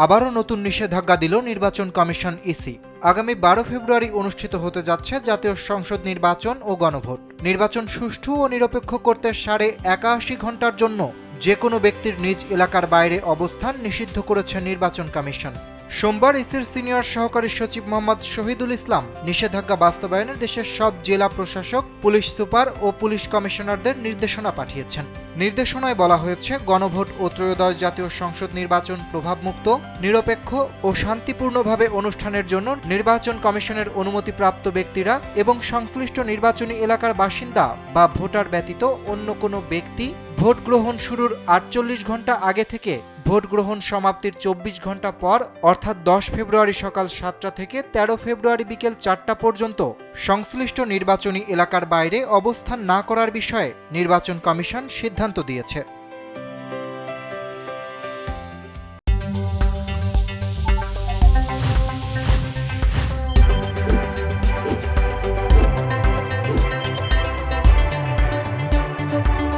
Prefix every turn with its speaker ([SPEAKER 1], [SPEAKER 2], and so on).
[SPEAKER 1] আবারও নতুন নিষেধাজ্ঞা দিল নির্বাচন কমিশন ইসি। আগামী 12 ফেব্রুয়ারি অনুষ্ঠিত হতে যাচ্ছে জাতীয় সংসদ নির্বাচন ও গণভোট। নির্বাচন সুষ্ঠু ও নিরপেক্ষ করতে 81 ঘণ্টার জন্য যে কোনো ব্যক্তির নিজ এলাকার বাইরে অবস্থান নিষিদ্ধ করেছে নির্বাচন কমিশন। সোমবার ইসির সিনিয়র সহকারী সচিব মোহাম্মদ শহীদুল ইসলাম নিষেধাজ্ঞা বাস্তবায়নে দেশের সব জেলা প্রশাসক, পুলিশ সুপার ও পুলিশ কমিশনারদের নির্দেশনা পাঠিয়েছেন। নির্দেশনায় বলা হয়েছে, গণভোট ও ত্রয়োদশ জাতীয় সংসদ নির্বাচন প্রভাবমুক্ত, নিরপেক্ষ ও শান্তিপূর্ণভাবে অনুষ্ঠানের জন্য নির্বাচন কমিশনের অনুমতিপ্রাপ্ত ব্যক্তিরা এবং সংশ্লিষ্ট নির্বাচনী এলাকার বাসিন্দা বা ভোটার ব্যতীত অন্য কোনো ব্যক্তি ভোট গ্রহণ শুরুর 48 ঘণ্টা আগে থেকে ভোট গ্রহণ সমাপ্তির 24 ঘণ্টা পর অর্থাৎ 10 ফেব্রুয়ারি সকাল 7টা থেকে 13 ফেব্রুয়ারি বিকেল 4টা পর্যন্ত সংশ্লিষ্ট নির্বাচনী এলাকার বাইরে অবস্থান না করার বিষয়ে নির্বাচন কমিশন সিদ্ধান্ত দিয়েছে।